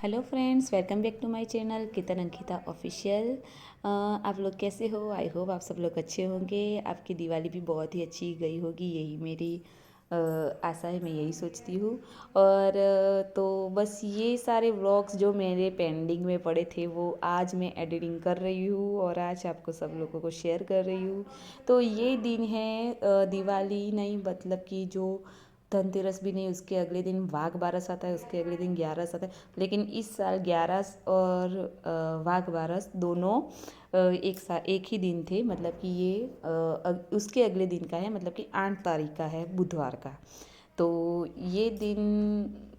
Hello friends, welcome back to my channel Kirtan Ankita official. आप लोग कैसे हो? आई होप आप सब लोग अच्छे होंगे। आपकी दिवाली भी बहुत ही अच्छी गई होगी, यही मेरी आशा है, मैं यही सोचती हूँ। और तो बस ये सारे व्लॉग्स जो मेरे पेंडिंग में पड़े थे वो आज मैं एडिटिंग कर रही हूँ और आज आपको सब लोगों को शेयर कर रही हूँ। तो ये दिन है दिवाली नहीं, मतलब कि जो धनतेरस भी नहीं, उसके अगले दिन वाघ बारस आता है, उसके अगले दिन ग्यारस आता है। लेकिन इस साल ग्यारस और वाघ बारस दोनों एक ही दिन थे, मतलब कि ये उसके अगले दिन का है, मतलब कि 8 तारीख का है, बुधवार का। तो ये दिन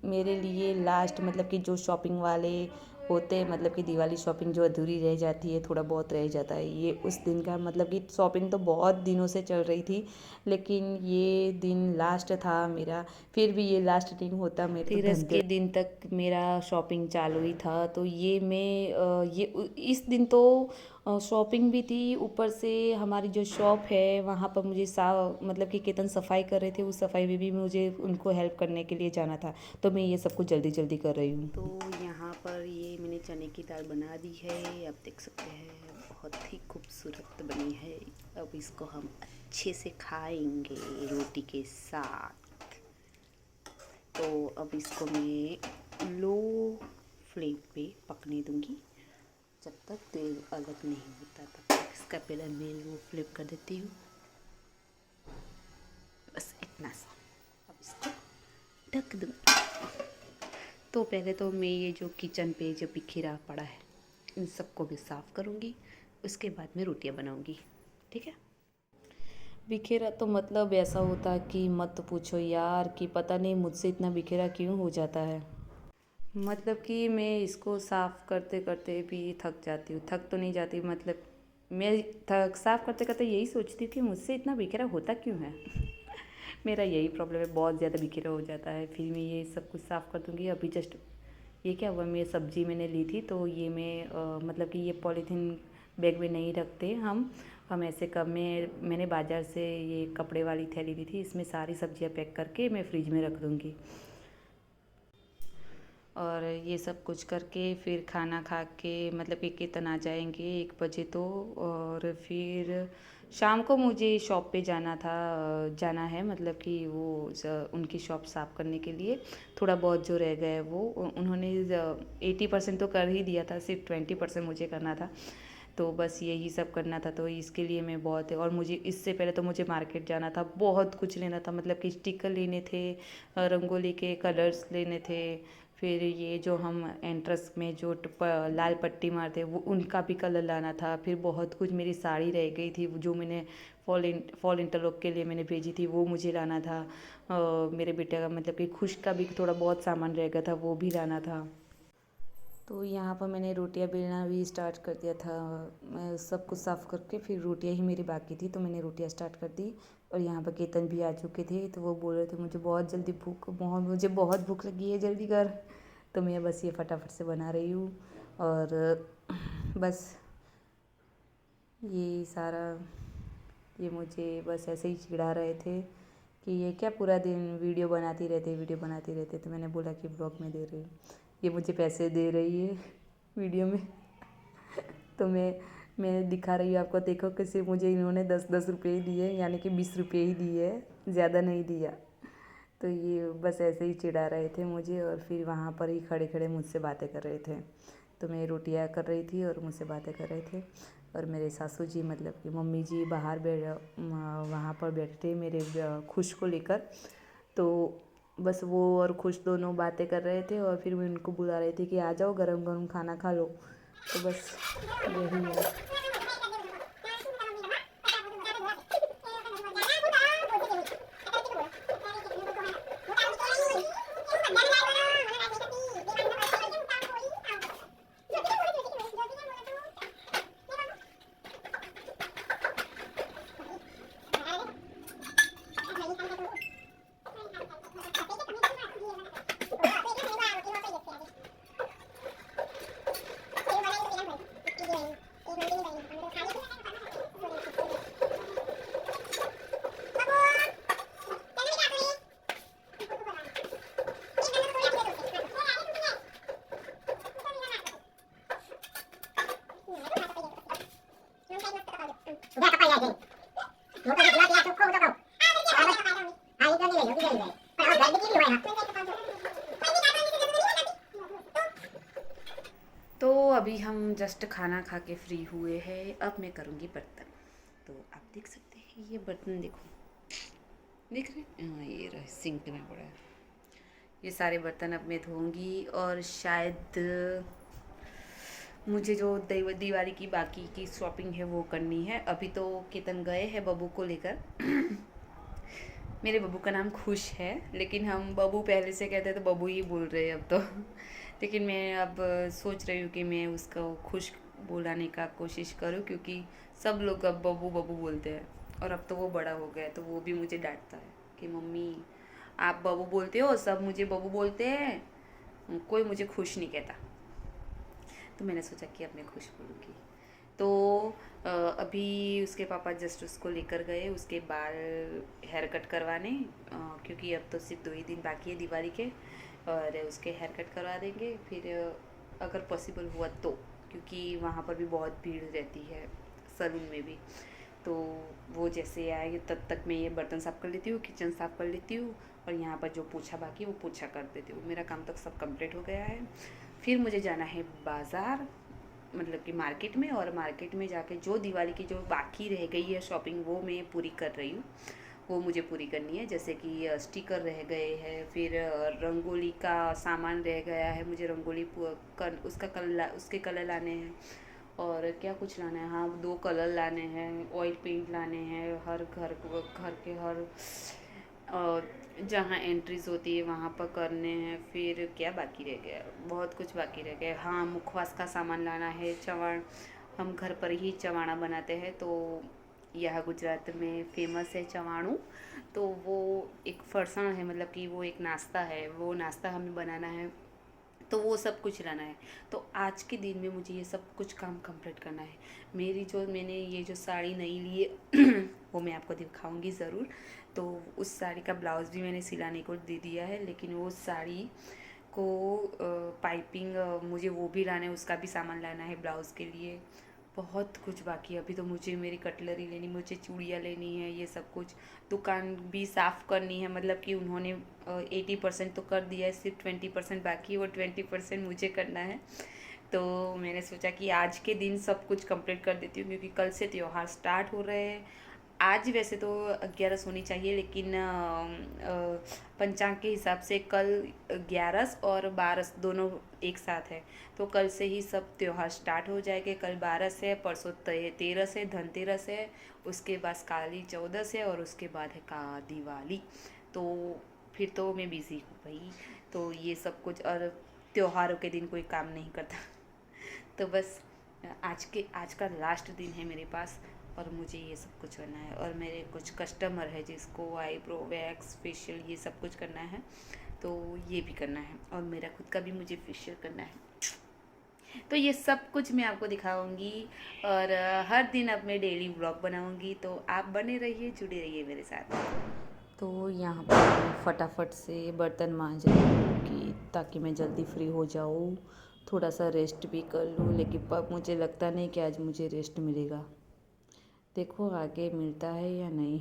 मेरे लिए लास्ट, मतलब कि जो शॉपिंग वाले होते हैं, मतलब कि दिवाली शॉपिंग जो अधूरी रह जाती है, थोड़ा बहुत रह जाता है, ये उस दिन का, मतलब कि शॉपिंग तो बहुत दिनों से चल रही थी, लेकिन ये दिन लास्ट था मेरा। फिर भी ये लास्ट दिन होता मेरे तो धनतेरस के दिन तक मेरा शॉपिंग चालू ही था। तो ये मैं इस दिन तो शॉपिंग भी थी, ऊपर से हमारी जो शॉप है वहाँ पर मुझे मतलब कि केतन सफाई कर रहे थे, उस सफाई में भी मुझे उनको हेल्प करने के लिए जाना था। तो मैं ये सब कुछ जल्दी जल्दी कर रही हूँ। तो यहाँ पर ये मैंने चने की दाल बना दी है, आप देख सकते हैं, बहुत ही खूबसूरत बनी है। अब इसको हम अच्छे से खाएंगे रोटी के साथ। तो अब इसको मैं लो फ्लेम पे पकने दूंगी, जब तक तेल अलग नहीं होता तब तक इसका पहले मैं लो फ्लेम कर देती हूँ। बस इतना सा, अब इसको ढक दूँगी। तो पहले तो मैं ये जो किचन पे जो बिखरा पड़ा है इन सबको भी साफ़ करूँगी, उसके बाद में रोटियाँ बनाऊँगी, ठीक है। बिखेरा तो मतलब ऐसा होता कि मत पूछो यार, कि पता नहीं मुझसे इतना बिखेरा क्यों हो जाता है। मतलब कि मैं इसको साफ़ करते करते भी थक जाती हूँ, थक तो नहीं जाती, मतलब मैं थक साफ़ करते करते यही सोचती हूँ कि मुझसे इतना बिखेरा होता क्यों है। मेरा यही प्रॉब्लम है, बहुत ज़्यादा बिखेरा हो जाता है। फिर मैं ये सब कुछ साफ़ कर दूँगी। अभी जस्ट ये क्या हुआ, मैं सब्ज़ी मैंने ली थी, तो ये मैं मतलब कि ये पॉलीथीन बैग में नहीं रखते हम ऐसे कब मैंने बाज़ार से ये कपड़े वाली थैली ली थी, इसमें सारी सब्जियां पैक करके मैं फ्रिज में रख दूँगी। और ये सब कुछ करके फिर खाना खा के, मतलब कि कितन आ जाएंगे 1 बजे तो। और फिर शाम को मुझे शॉप पे जाना है, मतलब कि वो उनकी शॉप साफ़ करने के लिए। थोड़ा बहुत जो रह गया है वो उन्होंने 80% तो कर ही दिया था, सिर्फ 20% मुझे करना था। तो बस यही सब करना था, तो इसके लिए मैं बहुत है। और मुझे इससे पहले तो मुझे मार्केट जाना था, बहुत कुछ लेना था, मतलब कि स्टिकर लेने थे, रंगोली के कलर्स लेने थे, फिर ये जो हम एंट्रेंस में जो लाल पट्टी मारते वो उनका भी कलर लाना था। फिर बहुत कुछ, मेरी साड़ी रह गई थी जो मैंने फॉल इंटरलॉक के लिए मैंने भेजी थी, वो मुझे लाना था। मेरे बेटे का, मतलब कि खुश का भी थोड़ा बहुत सामान रह गया था, वो भी लाना था। तो यहाँ पर मैंने रोटियां बेलना भी स्टार्ट कर दिया था। मैं सब कुछ साफ़ करके फिर रोटियां ही मेरी बाकी थी, तो मैंने रोटियां स्टार्ट कर दी। और यहाँ पर केतन भी आ चुके थे, तो वो बोल रहे थे मुझे बहुत भूख लगी है, जल्दी कर। तो मैं बस ये फटाफट से बना रही हूँ। और बस ये सारा, ये मुझे बस ऐसे ही चिढ़ा रहे थे कि ये क्या पूरा दिन वीडियो बनाती रहते। तो मैंने बोला कि ब्लॉग में दे रही हूँ, ये मुझे पैसे दे रही है वीडियो में। तो मैं दिखा रही हूँ आपको, देखो कैसे मुझे इन्होंने 10-10 रुपये ही दिए, यानी कि 20 रुपये ही दिए, ज़्यादा नहीं दिया। तो ये बस ऐसे ही चिढ़ा रहे थे मुझे, और फिर वहाँ पर ही खड़े खड़े मुझसे बातें कर रहे थे। तो मैं रोटियां कर रही थी और मुझसे बातें कर रहे थे। और मेरे सासू जी, मतलब कि मम्मी जी बाहर वहाँ पर बैठे थे मेरे खुश को लेकर। तो बस वो और खुश दोनों बातें कर रहे थे, और फिर मैं उनको बुला रही थी कि आ जाओ, गरम गरम खाना खा लो। तो बस यही है। तो अभी हम जस्ट खाना खा के फ्री हुए हैं। अब मैं करूँगी बर्तन। तो आप देख सकते हैं ये बर्तन, देखो देख रहे हैं, हाँ ये रहा सिंक में पड़ा है। ये सारे बर्तन अब मैं धोऊंगी और शायद मुझे जो दिवाली की बाकी की शॉपिंग है वो करनी है। अभी तो केतन गए हैं बब्बू को लेकर। मेरे बब्बू का नाम खुश है, लेकिन हम बब्बू पहले से कहते हैं तो बब्बू ही बोल रहे हैं अब तो। लेकिन मैं अब सोच रही हूँ कि मैं उसको खुश बुलाने का कोशिश करूँ, क्योंकि सब लोग अब बब्बू बब्बू बोलते हैं और अब तो वो बड़ा हो गया है तो वो भी मुझे डांटता है कि मम्मी आप बब्बू बोलते हो, सब मुझे बब्बू बोलते हैं, कोई मुझे खुश नहीं कहता। तो मैंने सोचा कि अब मैं खुश बोलूँगी। तो अभी उसके पापा जस्ट उसको लेकर गए उसके बाल हेयर कट करवाने, क्योंकि अब तो सिर्फ 2 ही दिन बाकी है दिवाली के, और उसके हेयर कट करवा देंगे फिर अगर पॉसिबल हुआ तो, क्योंकि वहाँ पर भी बहुत भीड़ रहती है सलून में भी। तो वो जैसे आएगी तब तक मैं ये बर्तन साफ़ कर लेती हूँ, किचन साफ़ कर लेती हूँ, और यहाँ पर जो पोछा बाकी है वो पोछा कर देती हूँ। मेरा काम तक सब कंप्लीट हो गया है। फिर मुझे जाना है बाज़ार, मतलब कि मार्केट में, और मार्केट में जाके जो दिवाली की जो बाकी रह गई है शॉपिंग वो मैं पूरी कर रही हूँ। वो मुझे पूरी करनी है, जैसे कि स्टिकर रह गए हैं, फिर रंगोली का सामान रह गया है, मुझे रंगोली उसके कलर लाने हैं, और क्या कुछ लाना है, हाँ 2 कलर लाने हैं, ऑयल पेंट लाने हैं, हर घर के हर जहाँ एंट्रीज होती है वहाँ पर करने हैं। फिर क्या बाकी रह गया, बहुत कुछ बाकी रह गया। हाँ मुखवास का सामान लाना है, चवाण, हम घर पर ही चवाणा बनाते हैं, तो यह गुजरात में फेमस है चवाणू। तो वो एक फरसाण है, मतलब कि वो एक नाश्ता है, वो नाश्ता हमें बनाना है, तो वो सब कुछ लाना है। तो आज के दिन में मुझे ये सब कुछ काम कंप्लीट करना है। मैंने ये जो साड़ी नई ली है वो मैं आपको दिखाऊंगी ज़रूर। तो उस साड़ी का ब्लाउज़ भी मैंने सिलाने को दे दिया है, लेकिन वो साड़ी को पाइपिंग मुझे वो भी लाना है, उसका भी सामान लाना है ब्लाउज़ के लिए। बहुत कुछ बाकी है अभी तो। मुझे मेरी कटलरी लेनी, मुझे चूड़ियाँ लेनी है, ये सब कुछ। दुकान भी साफ़ करनी है, मतलब कि उन्होंने 80% तो कर दिया है, सिर्फ 20% बाकी है, वो 20% मुझे करना है। तो मैंने सोचा कि आज के दिन सब कुछ कंप्लीट कर देती हूँ, क्योंकि कल से त्योहार स्टार्ट हो रहे हैं। आज वैसे तो 11 होनी चाहिए, लेकिन पंचांग के हिसाब से कल 11 और 12 दोनों एक साथ है। तो कल से ही सब त्योहार स्टार्ट हो जाएंगे। कल 12 है, परसों 13 है, धनतेरस है, उसके बाद काली 14 है, और उसके बाद है का दिवाली। तो फिर तो मैं बिज़ी हूँ भाई। तो ये सब कुछ, और त्योहारों के दिन कोई काम नहीं करता। तो बस आज का लास्ट दिन है मेरे पास, और मुझे ये सब कुछ करना है। और मेरे कुछ कस्टमर है जिसको आईब्रो वैक्स फेशियल ये सब कुछ करना है, तो ये भी करना है, और मेरा खुद का भी मुझे फेशियल करना है। तो ये सब कुछ मैं आपको दिखाऊंगी, और हर दिन अब मैं डेली व्लॉग बनाऊंगी, तो आप बने रहिए, जुड़े रहिए मेरे साथ। तो यहाँ पर मैं फटाफट से बर्तन मांज रही हूँ कि ताकि मैं जल्दी फ्री हो जाऊँ, थोड़ा सा रेस्ट भी कर लूँ, लेकिन पर मुझे लगता नहीं कि आज मुझे रेस्ट मिलेगा। देखो आगे मिलता है या नहीं।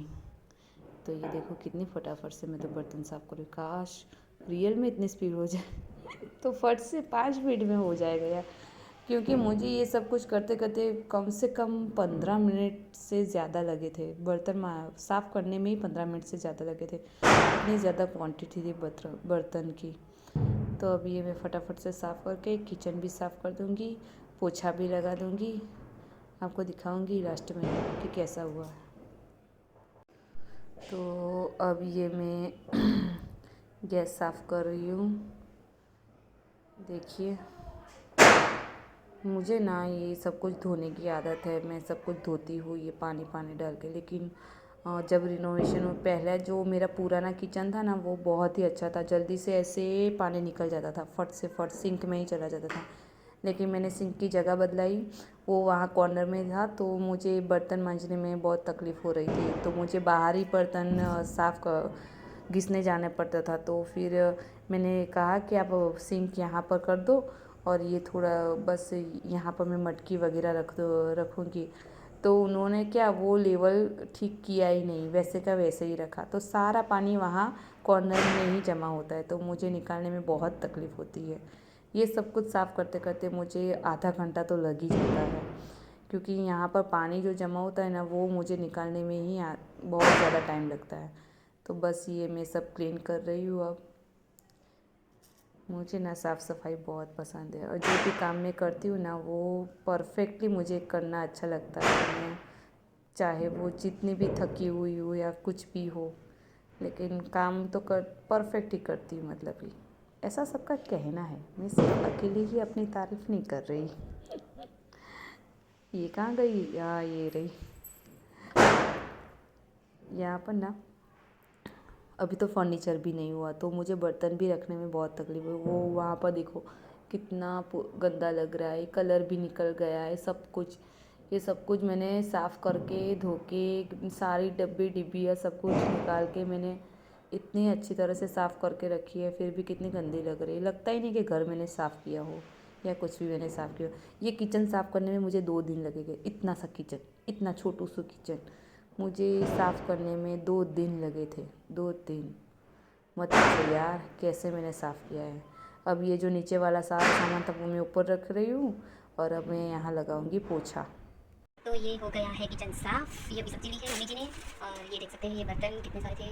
तो ये देखो कितनी फटाफट से मैं तो बर्तन साफ़ करूँ, काश रियल में इतनी स्पीड हो जाए तो फट से 5 मिनट में हो जाएगा यार। क्योंकि मुझे ये सब कुछ करते करते कम से कम 15 मिनट से ज़्यादा लगे थे। बर्तन साफ़ करने में ही 15 मिनट से ज़्यादा लगे थे, इतनी ज़्यादा क्वांटिटी थी बर्तन की। तो अभी ये मैं फटाफट से साफ़ करके किचन भी साफ़ कर दूँगी, पोछा भी लगा दूँगी, आपको दिखाऊँगी लास्ट में कि कैसा हुआ। तो अब ये मैं गैस साफ़ कर रही हूँ। देखिए मुझे ना ये सब कुछ धोने की आदत है, मैं सब कुछ धोती हूँ ये पानी पानी डाल के। लेकिन जब रिनोवेशन में पहले जो मेरा पुराना किचन था ना, वो बहुत ही अच्छा था, जल्दी से ऐसे पानी निकल जाता था, फट से फट सिंक में ही चला जाता था। लेकिन मैंने सिंक की जगह बदलाई, वो वहाँ कॉर्नर में था, तो मुझे बर्तन मांजने में बहुत तकलीफ़ हो रही थी, तो मुझे बाहर ही बर्तन घिसने जाना पड़ता था। तो फिर मैंने कहा कि आप सिंक यहाँ पर कर दो, और ये थोड़ा बस यहाँ पर मैं मटकी वगैरह रखूँगी। तो उन्होंने क्या वो लेवल ठीक किया ही नहीं, वैसे का वैसे ही रखा, तो सारा पानी वहाँ कॉर्नर में ही जमा होता है, तो मुझे निकालने में बहुत तकलीफ़ होती है। ये सब कुछ साफ़ करते करते मुझे आधा घंटा तो लग ही जाता है, क्योंकि यहाँ पर पानी जो जमा होता है ना वो मुझे निकालने में ही बहुत ज़्यादा टाइम लगता है। तो बस ये मैं सब क्लीन कर रही हूँ अब। मुझे ना साफ़ सफाई बहुत पसंद है, और जो भी काम मैं करती हूँ ना वो परफेक्टली मुझे करना अच्छा लगता है। मैं चाहे वो जितनी भी थकी हुई हो या कुछ भी हो, लेकिन काम तो कर परफेक्ट ही करती हूँ, मतलब कि ऐसा सबका कहना है। मैं सिर्फ अकेले ही अपनी तारीफ़ नहीं कर रही। ये कहाँ गई? ये रही। यहाँ पर ना अभी तो फर्नीचर भी नहीं हुआ, तो मुझे बर्तन भी रखने में बहुत तकलीफ है। वो वहाँ पर देखो कितना गंदा लग रहा है, कलर भी निकल गया है सब कुछ। ये सब कुछ मैंने साफ़ करके धो के सारी डब्बी डिब्बियाँ सब कुछ निकाल के मैंने इतनी अच्छी तरह से साफ़ करके रखी है, फिर भी कितनी गंदी लग रही है। लगता ही नहीं कि घर मैंने साफ़ किया हो या कुछ भी मैंने साफ़ किया हो। ये किचन साफ़ करने में मुझे 2 दिन लगेंगे। इतना सा किचन, इतना छोटू सा किचन मुझे साफ़ करने में 2 दिन लगे थे। 2 दिन। मत पूछो यार कैसे मैंने साफ़ किया है। अब ये जो नीचे वाला सारा सामान था वो मैं ऊपर रख रही हूँ, और अब मैं यहाँ लगाऊंगी पोछा। तो ये हो गया है किचन साफ। ये अभी सब्जी ली है मम्मी जी ने, और ये देख सकते हैं ये बर्तन कितने सारे थे,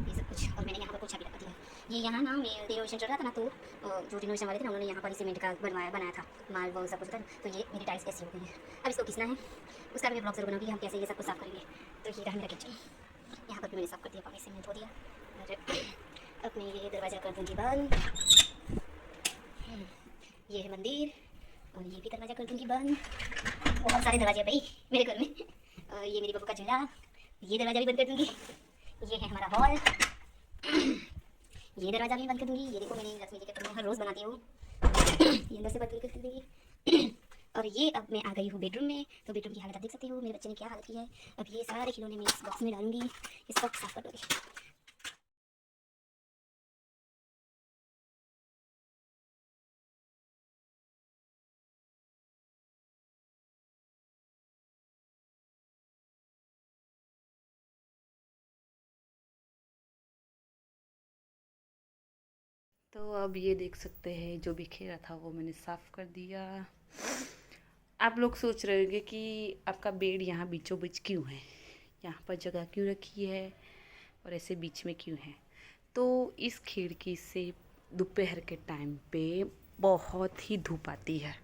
ये सब कुछ। और मैंने यहाँ पर पोछा भी लगा दिया। ये यहाँ ना मैं रिनोवेशन चल रहा था ना, तो जो रिनोवेशन वाले थे ना उन्होंने यहाँ पर सीमेंट का बनाया था माल वो सब कुछ था। तो ये मेरी टाइल्स ऐसी हो गई है, अब इसको घिसना है। उसका भी मैं ब्लॉग जरूर बनाऊँगी हम कैसे ये सब कुछ साफ़ करेंगे। तो ये रहा मेरा किचन। यहाँ पर भी मैंने साफ़ कर दिया, पानी से मैंने धो दिया। और अब मैं ये दरवाज़ा कर दूँगी बंद। ये है मंदिर, और ये भी दरवाज़ा कर दूँगी बंद। बहुत सारे दरवाजे भाई मेरे घर में। और ये मेरी बबू का झूला, ये दरवाज़ा भी बंद कर दूँगी। ये है हमारा हॉल, ये दरवाज़ा भी बंद कर दूँगी। ये देखो मैंने लक्ष्मी जी के फोटो हर रोज़ बनाती हूँ। ये अंदर से बंद कर दूँगी। और ये अब मैं आ गई हूँ बेडरूम में। तो बेडरूम की हालत आप देख सकते हो, मेरे बच्चे ने क्या हालत की है। अब ये सारे खिलौने मैं इस बॉक्स में डालूंगी, इस बॉक्स साफ कर दूँगी। तो अब ये देख सकते हैं जो बिखेरा था वो मैंने साफ़ कर दिया। आप लोग सोच रहे होंगे कि आपका बेड यहाँ बीचों बीच क्यों है, यहाँ पर जगह क्यों रखी है और ऐसे बीच में क्यों है। तो इस खिड़की से दोपहर के टाइम पे बहुत ही धूप आती है,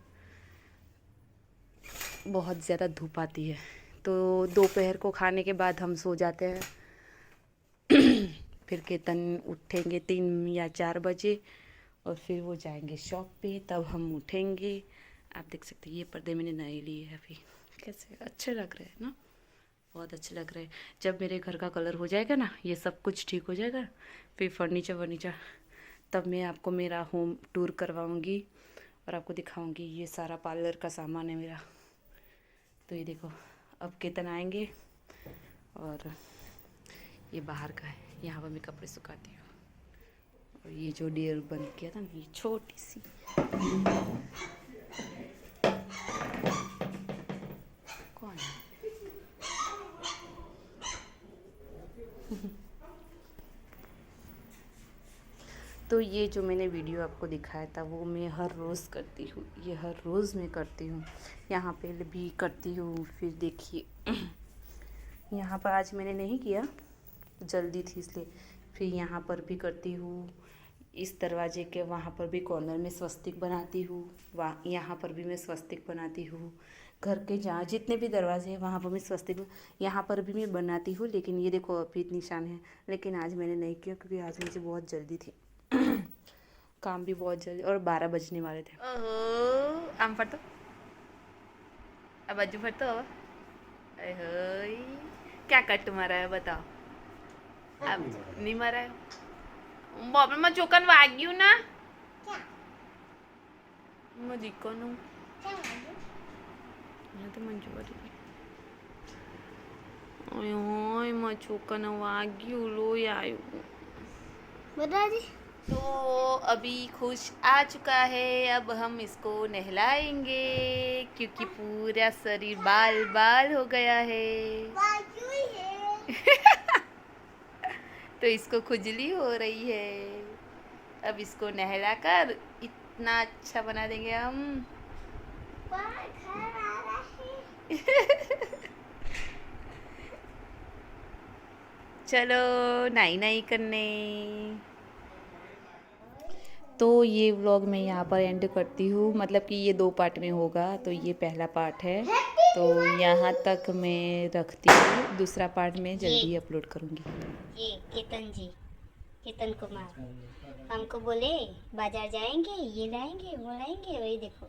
बहुत ज़्यादा धूप आती है। तो दोपहर को खाने के बाद हम सो जाते हैं। फिर केतन उठेंगे 3 या 4 बजे, और फिर वो जाएंगे शॉप पे, तब हम उठेंगे। आप देख सकते हैं ये पर्दे मैंने नए लिए हैं अभी, कैसे अच्छे लग रहे हैं ना, बहुत अच्छे लग रहे हैं। जब मेरे घर का कलर हो जाएगा ना, ये सब कुछ ठीक हो जाएगा, फिर फर्नीचर वर्नीचर, तब मैं आपको मेरा होम टूर करवाऊँगी और आपको दिखाऊँगी। ये सारा पार्लर का सामान है मेरा। तो ये देखो अब केतन आएंगे, और ये बाहर का है, यहाँ पर मैं कपड़े सुखाती हूँ। और ये जो डेयर बंद किया था ना, ये छोटी सी कौन है? तो ये जो मैंने वीडियो आपको दिखाया था वो मैं हर रोज़ करती हूँ, ये हर रोज़ मैं करती हूँ। यहाँ पे भी करती हूँ। फिर देखिए यहाँ पर आज मैंने नहीं किया, जल्दी थी इसलिए। फिर यहाँ पर भी करती हूँ, इस दरवाजे के वहाँ पर भी कॉर्नर में स्वस्तिक बनाती हूँ, वहाँ यहाँ पर भी मैं स्वस्तिक बनाती हूँ। घर के जहाँ जितने भी दरवाजे हैं वहाँ पर मैं स्वस्तिक यहाँ पर भी मैं बनाती हूँ। लेकिन ये देखो अभी निशान है, लेकिन आज मैंने नहीं किया क्योंकि आज मुझे बहुत जल्दी थी। काम भी बहुत जल्दी, और 12 बजने वाले थे। ओहो आम फटो, अब बाजू फटो। अहोई क्या कट मारा है बताओ? अब नहीं मारा है। बापरे માં ચોકન વાગ્યું ના, માં દીકોનું यहाँ तो मन જોવા દે। ઓય ઓય માં ચોકન વાગ્યું, લોહી આવ્યું। बता दी। तो अभी खुश आ चुका है, अब हम इसको नहलाएंगे क्योंकि पूरा शरीर बाल बाल हो गया है। तो इसको खुजली हो रही है। अब इसको नहलाकर इतना अच्छा बना देंगे हम। चलो नाई नाई करने। तो ये व्लॉग मैं यहाँ पर एंड करती हूँ, मतलब कि ये 2 पार्ट में होगा, तो ये पहला पार्ट है, तो यहाँ तक मैं रखती हूँ। दूसरा पार्ट मैं जल्दी ही अपलोड करूँगी। ये केतन जी, केतन कुमार हमको बोले बाजार जाएंगे, ये लाएंगे, वो लाएंगे, वही देखो।